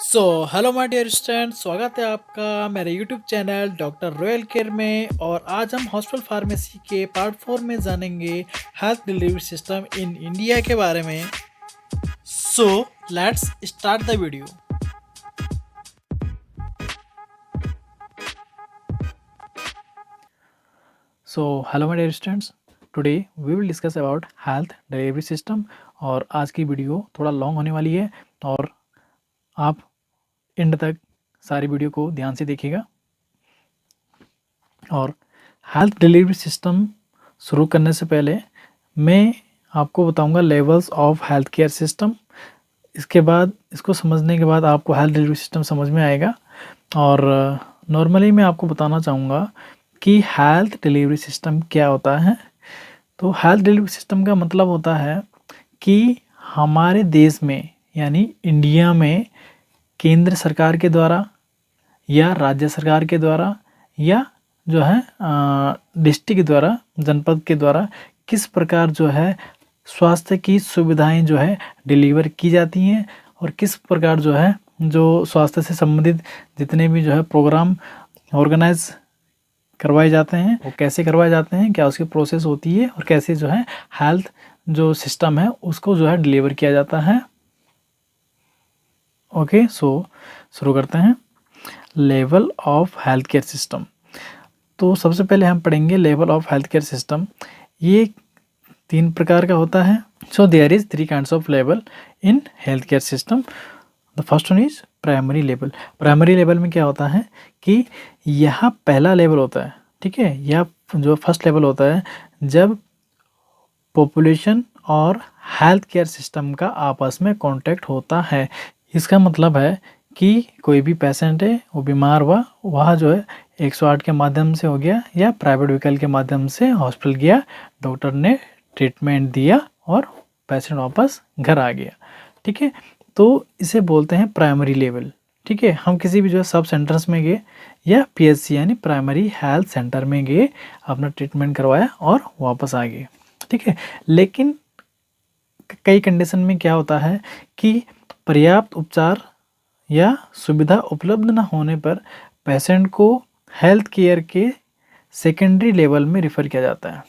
So hello my dear student, स्वागत है आपका मेरे YouTube channel Doctor Royal Care में। और आज हम हॉस्पिटल फार्मेसी के पार्ट 4 में जानेंगे health delivery system in India के बारे में। So let's start the video. So hello my dear students, today we will discuss about health delivery system. और आज की वीडियो थोड़ा लॉन्ग होने वाली है और आप एंड तक सारी वीडियो को ध्यान से देखिएगा। और हेल्थ डिलीवरी सिस्टम शुरू करने से पहले मैं आपको बताऊंगा levels of health care system. इसके बाद इसको समझने के बाद आपको हेल्थ डिलीवरी सिस्टम समझ में आएगा। और नॉर्मली मैं आपको बताना चाहूँगा कि हेल्थ डिलीवरी सिस्टम क्या होता है। तो हेल्थ डिलीवरी सिस्टम का मतलब होता है कि हमारे देश में यानी इंडिया में केंद्र सरकार के द्वारा या राज्य सरकार के द्वारा या जो है डिस्ट्रिक्ट के द्वारा, जनपद के द्वारा किस प्रकार जो है स्वास्थ्य की सुविधाएं जो है डिलीवर की जाती हैं और किस प्रकार जो है जो स्वास्थ्य से संबंधित जितने भी जो है प्रोग्राम ऑर्गेनाइज करवाए जाते हैं वो कैसे करवाए जाते हैं, क्या उसकी प्रोसेस होती है और कैसे जो है हेल्थ जो सिस्टम है उसको जो है डिलीवर किया जाता है। ओके, सो शुरू करते हैं। Level of health care system. तो सबसे पहले हम पढ़ेंगे level of health care system. ये 3 प्रकार का होता है। So there is 3 kinds of level in health care system. The first one is primary level. Primary level में क्या होता है कि यह पहला लेवल होता है, ठीक है। यह जो फर्स्ट लेवल होता है जब पॉपुलेशन और हेल्थ केयर सिस्टम का आपस में कांटेक्ट होता है। इसका मतलब है कि कोई भी पेशेंट है वो बीमार हुआ, वह जो है 108 के माध्यम से हो गया या प्राइवेट व्हीकल के माध्यम से हॉस्पिटल गया, डॉक्टर ने ट्रीटमेंट दिया और पेशेंट वापस घर आ गया, ठीक है। तो इसे बोलते हैं प्राइमरी लेवल, ठीक है। हम किसी भी जो है सब सेंटर्स में गए या पीएचसी यानी प्राइमरी हेल्थ सेंटर में गए, अपना ट्रीटमेंट करवाया और वापस आ गए, ठीक है। लेकिन कई कंडीशन में क्या होता है कि पर्याप्त उपचार या सुविधा उपलब्ध न होने पर पेशेंट को हेल्थ केयर के सेकेंडरी लेवल में रेफ़र किया जाता है।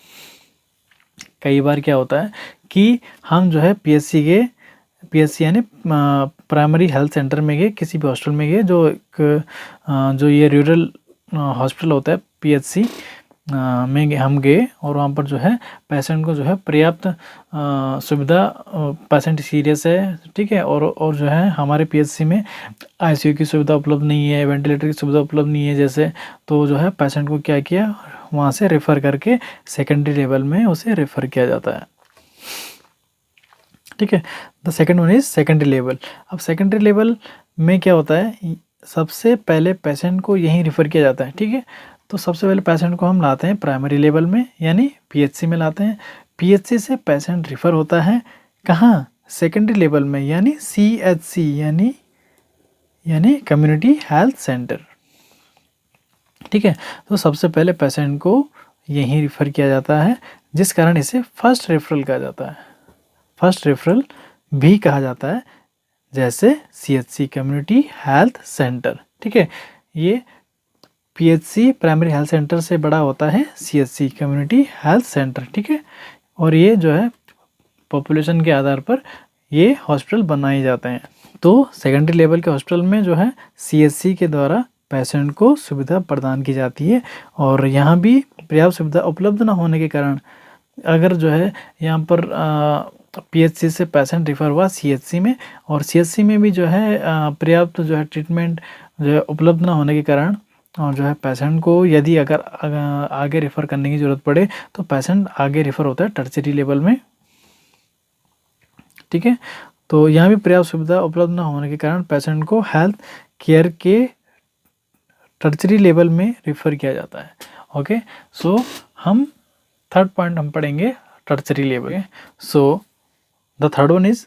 कई बार क्या होता है कि हम जो है पीएचसी यानी प्राइमरी हेल्थ सेंटर में गए, किसी भी हॉस्पिटल में गए जो एक जो ये रूरल हॉस्पिटल होता है पीएचसी में हम गए और वहाँ पर जो है पेशेंट को जो है पर्याप्त सुविधा, पेशेंट सीरियस है, ठीक है। और जो है हमारे पीएचसी में आईसीयू की सुविधा उपलब्ध नहीं है, वेंटिलेटर की सुविधा उपलब्ध नहीं है जैसे, तो जो है पेशेंट को क्या किया वहाँ से रेफ़र करके सेकेंडरी लेवल में उसे रेफ़र किया जाता है, ठीक है। The second one is secondary level. अब सेकेंडरी लेवल में क्या होता है, सबसे पहले पेशेंट को यहीं रेफ़र किया जाता है, ठीक है। तो सबसे पहले पेशेंट को हम लाते हैं प्राइमरी लेवल में यानी पीएचसी में लाते हैं। पीएचसी से पेशेंट रेफ़र होता है कहाँ, सेकेंडरी लेवल में यानी सीएचसी यानी कम्युनिटी हेल्थ सेंटर, ठीक है। तो सबसे पहले पेशेंट को यहीं रेफ़र किया जाता है जिस कारण इसे फर्स्ट रेफरल कहा जाता है। फर्स्ट रेफरल भी कहा जाता है जैसे सीएचसी कम्युनिटी हेल्थ सेंटर, ठीक है। ये पीएचसी प्राइमरी हेल्थ सेंटर से बड़ा होता है सीएचसी कम्युनिटी हेल्थ सेंटर, ठीक है। और ये जो है पॉपुलेशन के आधार पर ये हॉस्पिटल बनाए जाते हैं। तो सेकेंडरी लेवल के हॉस्पिटल में जो है सीएचसी के द्वारा पेशेंट को सुविधा प्रदान की जाती है और यहाँ भी पर्याप्त सुविधा उपलब्ध न होने के कारण अगर जो है यहाँ पर पीएचसी से पेशेंट रेफर हुआ सीएचसी में और सीएचसी में भी जो है पर्याप्त जो है ट्रीटमेंट जो है उपलब्ध न होने के कारण और जो है पेशेंट को यदि अगर आगे रेफ़र करने की ज़रूरत पड़े तो पेशेंट आगे रेफ़र होता है टर्शियरी लेवल में, ठीक है। तो यहाँ भी पर्याप्त सुविधा उपलब्ध न होने के कारण पेशेंट को हेल्थ केयर के टर्शियरी लेवल में रेफ़र किया जाता है। ओके, सो हम थर्ड पॉइंट हम पढ़ेंगे tertiary level. So the third one is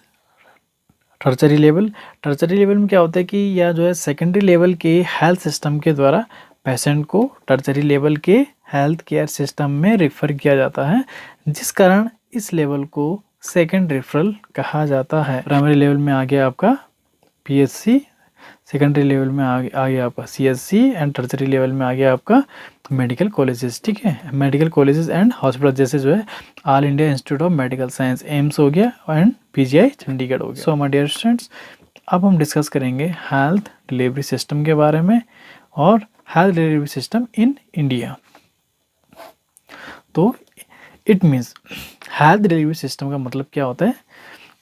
tertiary level. Tertiary level में क्या होता है कि यह जो है सेकेंडरी लेवल के हेल्थ सिस्टम के द्वारा पेशेंट को टर्शियरी लेवल के हेल्थ केयर सिस्टम में रेफ़र किया जाता है जिस कारण इस लेवल को सेकेंड रेफरल कहा जाता है। प्राइमरी लेवल में आ गया आपका पीएचसी, सेकेंडरी लेवल में आ गया आपका CSC एंड टर्सरी लेवल में आ गया आपका मेडिकल कॉलेजेस, ठीक है, मेडिकल कॉलेजेस एंड हॉस्पिटल जैसे जो है all India institute of medical science AIIMS हो गया एंड PGI चंडीगढ़ हो गया। सो माय डियर स्टूडेंट्स, अब हम डिस्कस करेंगे हेल्थ डिलीवरी सिस्टम के बारे में और health delivery system in India. तो it means health delivery system का मतलब क्या होता है?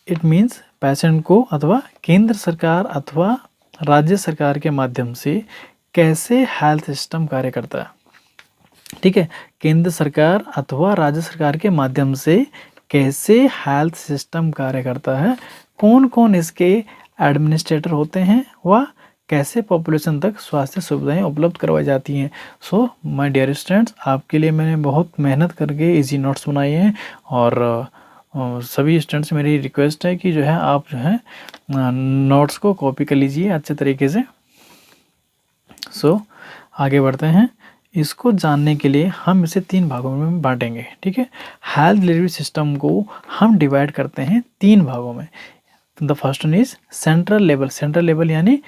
इट मीन्स पेशेंट को अथवा केंद्र सरकार अथवा राज्य सरकार के माध्यम से कैसे हेल्थ सिस्टम कार्य करता है, ठीक है, केंद्र सरकार अथवा राज्य सरकार के माध्यम से कैसे हेल्थ सिस्टम कार्य करता है, कौन कौन इसके एडमिनिस्ट्रेटर होते हैं व कैसे पॉपुलेशन तक स्वास्थ्य सुविधाएं उपलब्ध करवाई जाती हैं। सो माय डियर स्टूडेंट्स, आपके लिए मैंने बहुत मेहनत करके इजी नोट्स बनाए हैं और सभी स्टूडेंट्स से मेरी रिक्वेस्ट है कि जो है आप जो है नोट्स को कॉपी कर लीजिए अच्छे तरीके से। सो आगे बढ़ते हैं। इसको जानने के लिए हम इसे 3 भागों में बांटेंगे, ठीक है। हेल्थ डिलीवरी सिस्टम को हम डिवाइड करते हैं 3 भागों में। The first one is central level, central level यानी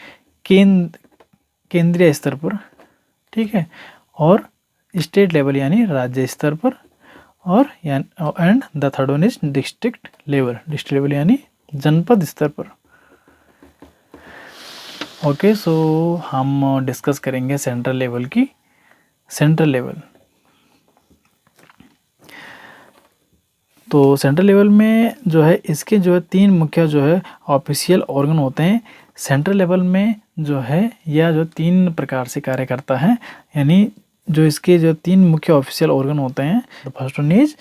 केंद्रीय स्तर पर, ठीक है, और स्टेट लेवल यानी राज्य स्तर पर, और and the third one is district level, district level यानी जनपद स्तर पर। ओके, सो हम डिस्कस करेंगे सेंट्रल लेवल की। सेंट्रल लेवल, तो सेंट्रल लेवल में जो है इसके जो है 3 मुख्य जो है ऑफिशियल ऑर्गन होते हैं। सेंट्रल लेवल में जो है यह जो 3 प्रकार से कार्य करता है, यानी जो इसके जो 3 मुख्य ऑफिशियल ऑर्गन होते हैं। First one is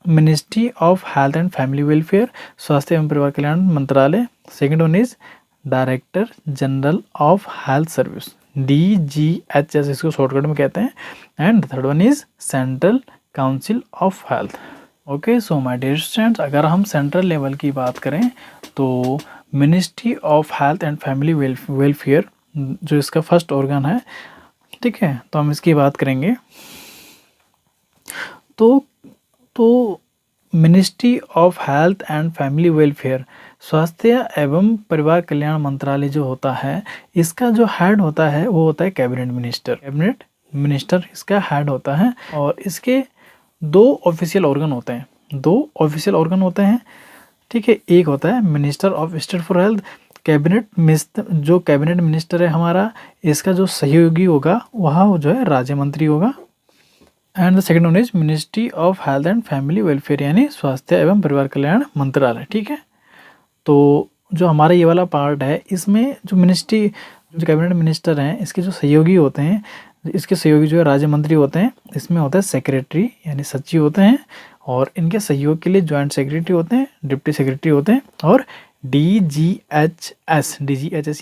ministry of health and family welfare, स्वास्थ्य एवं परिवार कल्याण मंत्रालय। Second one is director general of health service, DGHS इसको शॉर्टकट में कहते हैं। And third one is central council of health. Okay, so my dear students, अगर हम सेंट्रल लेवल की बात करें तो ministry of health and family welfare जो इसका फर्स्ट ऑर्गन है, ठीक है, तो हम इसकी बात करेंगे। तो ministry of health and family welfare, स्वास्थ्य एवं परिवार कल्याण मंत्रालय जो होता है, इसका जो हेड होता है वो होता है कैबिनेट मिनिस्टर। कैबिनेट मिनिस्टर इसका हेड होता है और इसके 2 ऑफिशियल ऑर्गन होते हैं, 2 ऑफिशियल ऑर्गन होते हैं, ठीक है। एक होता है minister of state for health, cabinet minister, जो कैबिनेट मिनिस्टर है हमारा, इसका जो सहयोगी होगा वह जो है राज्य मंत्री होगा। And the second one is ministry of health and family welfare यानी स्वास्थ्य एवं परिवार कल्याण मंत्रालय, ठीक है। तो जो हमारा ये वाला पार्ट है, इसमें जो मिनिस्ट्री, जो कैबिनेट मिनिस्टर हैं, इसके जो सहयोगी होते हैं, इसके सहयोगी जो है राज्य मंत्री होते हैं। इसमें होता है सेक्रेटरी यानी सचिव होते हैं, और इनके सहयोग के लिए ज्वाइंट सेक्रेटरी होते हैं, डिप्टी सेक्रेटरी होते हैं, और DGHS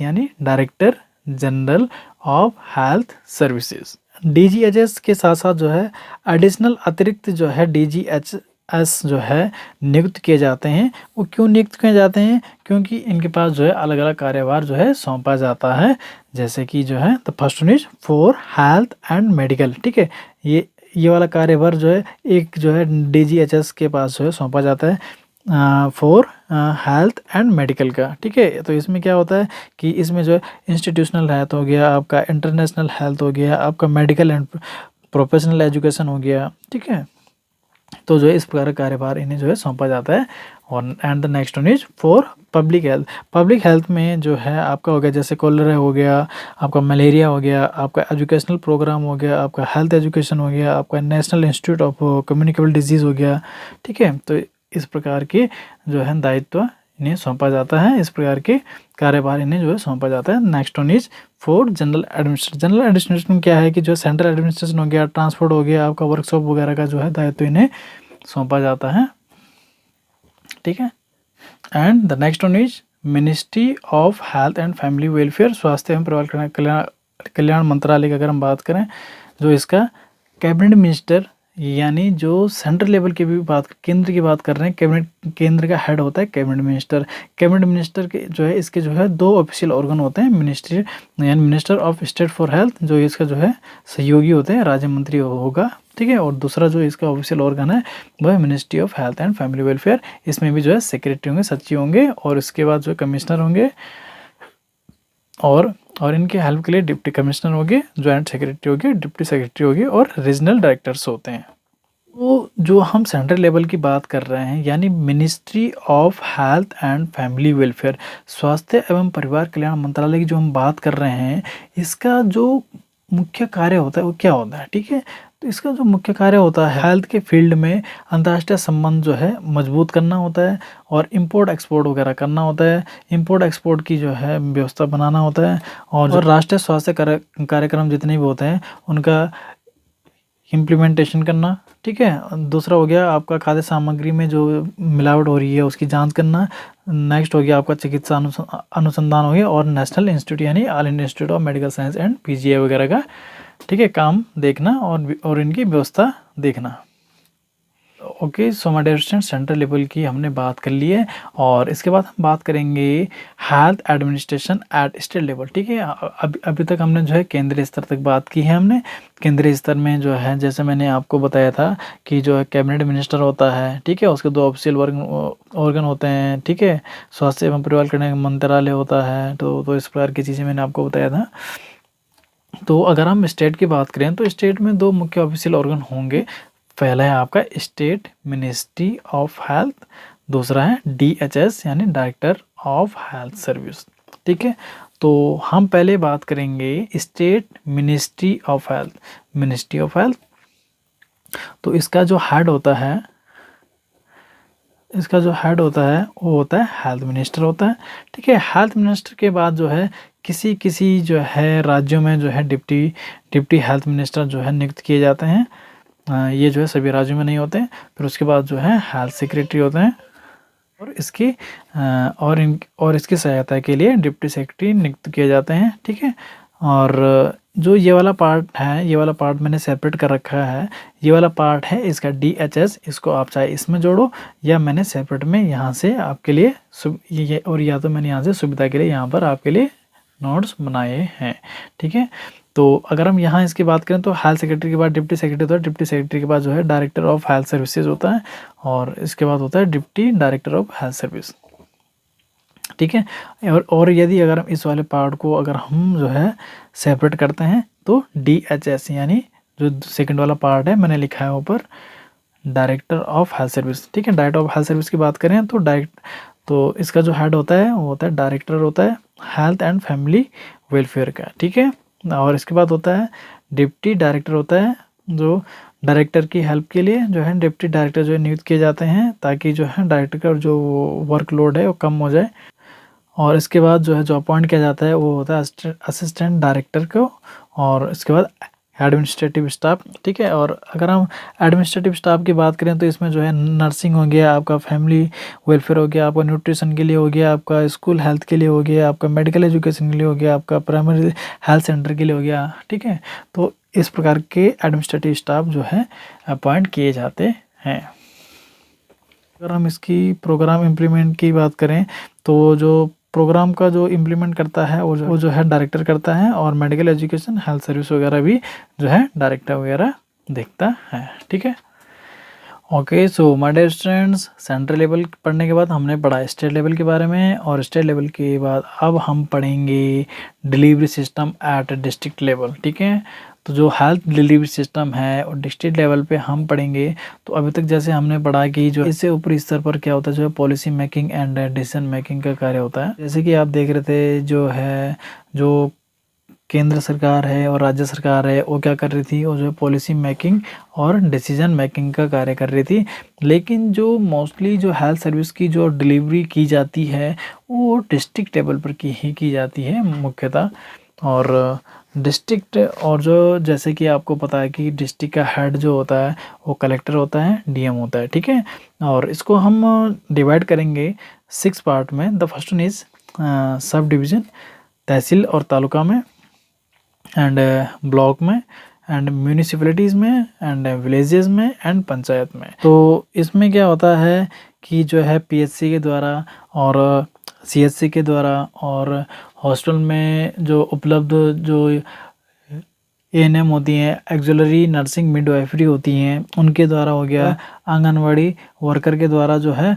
यानी director general of health services. DGHS के साथ साथ जो है एडिशनल अतिरिक्त जो है DGHS जो है नियुक्त किए जाते हैं। वो क्यों नियुक्त किए जाते हैं? क्योंकि इनके पास जो है अलग अलग कार्यभार जो है सौंपा जाता है, जैसे कि जो है the first one is for health and medical, ठीक है। ये वाला कार्यभार जो है एक जो है DGHS के पास जो है सौंपा जाता है फॉर हेल्थ एंड मेडिकल का, ठीक है। तो इसमें क्या होता है कि इसमें जो है इंस्टीट्यूशनल हेल्थ हो गया, आपका इंटरनेशनल हेल्थ हो गया, आपका मेडिकल एंड प्रोफेशनल एजुकेशन हो गया, ठीक है। तो जो है इस प्रकार का कार्यभार इन्हें जो है सौंपा जाता है। और and the next one is for public health. Public health में जो है आपका हो गया जैसे कॉलरा हो गया, आपका मलेरिया हो गया, आपका एजुकेशनल प्रोग्राम हो गया, आपका हेल्थ एजुकेशन हो गया, आपका national institute of communicable disease हो गया, ठीक है। तो इस प्रकार के जो है दायित्व इन्हें सौंपा जाता है, इस प्रकार के कार्यभार इन्हें जो है सौंपा जाता है। Next one is for general administration. General administration क्या है कि जो सेंट्रल एडमिनिस्ट्रेशन हो गया, ट्रांसपोर्ट हो गया, आपका वर्कशॉप वगैरह का जो है दायित्व इन्हें सौंपा जाता है, ठीक है। And the next one is ministry of health and family welfare, स्वास्थ्य एवं परिवार कल्याण मंत्रालय की अगर हम बात करें, जो इसका कैबिनेट मिनिस्टर यानी जो सेंट्रल लेवल की भी बात, केंद्र की बात कर रहे हैं, कैबिनेट केंद्र का हेड होता है कैबिनेट मिनिस्टर। कैबिनेट मिनिस्टर के जो है इसके जो है 2 ऑफिशियल ऑर्गन होते हैं, मिनिस्ट्री यानी minister of state for health, जो इसका जो है सहयोगी होते हैं, राज्य मंत्री होगा, ठीक है। और दूसरा जो इसका ऑफिशियल ऑर्गन है वह है ministry of health and family welfare. इसमें भी जो है सेक्रेटरी होंगे, सचिव होंगे, और इसके बाद जो कमिश्नर होंगे, और इनके हेल्प के लिए डिप्टी कमिश्नर हो गए, जॉइंट सेक्रेटरी हो गए, डिप्टी सेक्रेटरी हो गए और रीजनल डायरेक्टर्स होते हैं। तो जो हम सेंट्रल लेवल की बात कर रहे हैं यानी ministry of health and family welfare, स्वास्थ्य एवं परिवार कल्याण मंत्रालय की जो हम बात कर रहे हैं, इसका जो मुख्य कार्य होता है वो क्या होता है, ठीक है। तो इसका जो मुख्य कार्य होता है हेल्थ के फील्ड में अंतर्राष्ट्रीय संबंध जो है मजबूत करना होता है और इंपोर्ट एक्सपोर्ट वगैरह करना होता है, इंपोर्ट एक्सपोर्ट की जो है व्यवस्था बनाना होता है और राष्ट्रीय स्वास्थ्य कार्यक्रम जितने भी होते हैं उनका इम्प्लीमेंटेशन करना, ठीक है। दूसरा हो गया आपका खाद्य सामग्री में जो मिलावट हो रही है उसकी जांच करना। नेक्स्ट हो गया आपका चिकित्सा अनुसंधान हो गया और नेशनल इंस्टीट्यूट यानी all India institute of medical science and PGI वगैरह का, ठीक है, काम देखना और इनकी व्यवस्था देखना। Okay, so my dear student, central level की हमने बात कर ली है और इसके बाद हम बात करेंगे health administration at state level, ठीक है। अभी तक हमने जो है केंद्रीय स्तर तक बात की है। हमने केंद्रीय स्तर में जो है जैसे मैंने आपको बताया था कि जो है कैबिनेट मिनिस्टर होता है, ठीक है, उसके 2 ऑफिशियल ऑर्गन होते हैं, ठीक है, स्वास्थ्य एवं परिवार कल्याण मंत्रालय होता है। तो इस प्रकार की चीज़ें मैंने आपको बताया था। तो अगर हम स्टेट की बात करें तो स्टेट में 2 मुख्य ऑफिशियल ऑर्गन होंगे। पहला है आपका स्टेट मिनिस्ट्री ऑफ हेल्थ, दूसरा है DHS यानी डायरेक्टर ऑफ हेल्थ सर्विस, ठीक है। तो हम पहले बात करेंगे state ministry of health. Ministry of health, तो इसका जो हेड होता है वो होता है हेल्थ मिनिस्टर होता है, ठीक है। हेल्थ मिनिस्टर के बाद जो है किसी जो है राज्यों में जो है डिप्टी हेल्थ मिनिस्टर जो है नियुक्त किए जाते हैं। ये जो है सभी राज्यों में नहीं होते हैं। फिर उसके बाद जो है हेल्थ सेक्रेटरी होते हैं और इसकी सहायता के लिए डिप्टी सेक्रेटरी नियुक्त किए जाते हैं, ठीक है। और जो ये वाला पार्ट मैंने सेपरेट कर रखा है, ये वाला पार्ट है इसका DHS। इसको आप चाहे इसमें जोड़ो या मैंने सेपरेट में यहाँ से आपके लिए या तो मैंने यहाँ से सुविधा के लिए यहाँ पर आपके लिए नोट्स बनाए हैं, ठीक है। तो अगर हम यहाँ इसकी बात करें तो हेल्थ सेक्रेटरी के बाद डिप्टी सेक्रेटरी होता है, डिप्टी सेक्रेटरी के बाद जो है डायरेक्टर ऑफ हेल्थ सर्विसेज होता है और इसके बाद होता है deputy director of health service, ठीक है। और यदि अगर हम इस वाले पार्ट को अगर हम जो है सेपरेट करते हैं तो DHS यानी जो सेकंड वाला पार्ट है मैंने लिखा है ऊपर डायरेक्टर ऑफ हेल्थ सर्विस, ठीक है। डायरेक्टर ऑफ हेल्थ सर्विस की बात करें तो इसका जो हेड होता है वो होता है डायरेक्टर होता है हेल्थ एंड फैमिली वेलफेयर का, ठीक है। और इसके बाद होता है डिप्टी डायरेक्टर होता है जो डायरेक्टर की हेल्प के लिए जो है डिप्टी डायरेक्टर जो है नियुक्त किए जाते हैं ताकि जो है डायरेक्टर का जो वर्कलोड है वो कम हो जाए। और इसके बाद जो है जो अपॉइंट किया जाता है वो होता है असिस्टेंट डायरेक्टर को और इसके बाद एडमिनिस्ट्रेटिव स्टाफ, ठीक है। और अगर हम एडमिनिस्ट्रेटिव स्टाफ की बात करें तो इसमें जो है नर्सिंग हो गया, आपका फैमिली वेलफेयर हो गया, आपका न्यूट्रिशन के लिए हो गया, आपका स्कूल हेल्थ के लिए हो गया, आपका मेडिकल एजुकेशन के लिए हो गया, आपका प्राइमरी हेल्थ सेंटर के लिए हो गया, ठीक है। तो इस प्रकार के एडमिनिस्ट्रेटिव स्टाफ जो है अपॉइंट किए जाते हैं। अगर हम इसकी प्रोग्राम इम्प्लीमेंट की बात करें तो जो प्रोग्राम का जो इम्प्लीमेंट करता है वो जो है डायरेक्टर करता है और मेडिकल एजुकेशन हेल्थ सर्विस वगैरह भी जो है डायरेक्टर वगैरह देखता है, ठीक है। Okay, so my dear students, central level पढ़ने के बाद हमने पढ़ा स्टेट लेवल के बारे में और स्टेट लेवल के बाद अब हम पढ़ेंगे delivery system at district level, ठीक है। तो जो हेल्थ डिलीवरी सिस्टम है और डिस्ट्रिक्ट लेवल पे हम पढ़ेंगे। तो अभी तक जैसे हमने पढ़ा कि जो इससे ऊपरी स्तर पर क्या होता है जो है policy making and decision making का कार्य होता है। जैसे कि आप देख रहे थे जो केंद्र सरकार है और राज्य सरकार है वो क्या कर रही थी, वो जो है पॉलिसी मेकिंग और डिसीजन मेकिंग का कार्य कर रही थी। लेकिन जो मोस्टली जो हेल्थ सर्विस की जो डिलीवरी की जाती है वो डिस्ट्रिक्ट लेवल पर की जाती है मुख्यतः। और डिस्ट्रिक्ट और जो जैसे कि आपको पता है कि डिस्ट्रिक्ट का हेड जो होता है वो कलेक्टर होता है, DM होता है, ठीक है। और इसको हम डिवाइड करेंगे 6 पार्ट में। The first one is subdivision, tehsil और तालुका में एंड ब्लॉक में एंड म्यूनिसिपैलिटीज़ में एंड विलेजेस में एंड पंचायत में। तो इसमें क्या होता है कि जो है PHC के द्वारा और CHC के द्वारा और हॉस्पिटल में जो उपलब्ध जो ANM होती हैं, एक्जुलरी नर्सिंग मिडवाइफरी होती हैं, उनके द्वारा हो गया, आंगनवाड़ी वर्कर के द्वारा जो है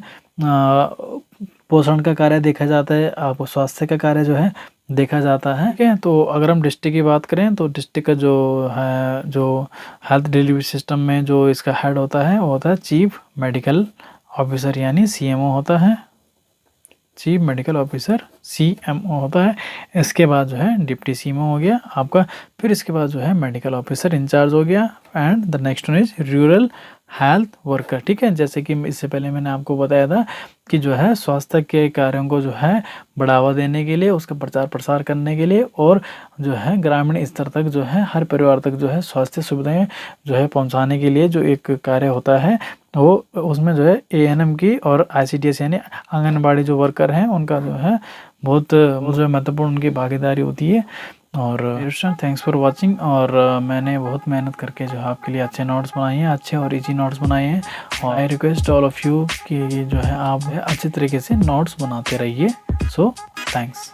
पोषण का कार्य देखा जाता है, आपको स्वास्थ्य का कार्य जो है देखा जाता है। ठीक है, तो अगर हम डिस्ट्रिक्ट की बात करें तो डिस्ट्रिक्ट का जो है, जो हेल्थ डिलीवरी सिस्टम में जो इसका हेड होता है वो होता है चीफ मेडिकल ऑफिसर, यानी CMO होता है, चीफ मेडिकल ऑफिसर CMO होता है। इसके बाद जो है डिप्टी CMO हो गया आपका, फिर इसके बाद जो है मेडिकल ऑफिसर इंचार्ज हो गया, and the next one is rural health worker. ठीक है, जैसे कि इससे पहले मैंने आपको बताया था कि जो है स्वास्थ्य के कार्यों को जो है बढ़ावा देने के लिए, उसका प्रचार प्रसार करने के लिए, और जो है ग्रामीण स्तर तक जो है हर परिवार तक जो है स्वास्थ्य सुविधाएं जो है पहुंचाने के लिए जो एक कार्य होता है, वो उसमें जो है ANM की और ICDS यानी आंगनबाड़ी जो वर्कर हैं उनका जो है बहुत जो है महत्वपूर्ण उनकी भागीदारी होती है। और थैंक्स फॉर वाचिंग। और मैंने बहुत मेहनत करके जो है आपके लिए अच्छे नोट्स बनाए हैं, अच्छे और इजी नोट्स बनाए हैं, और I request all of you कि जो है आप अच्छे तरीके से नोट्स बनाते रहिए। So thanks.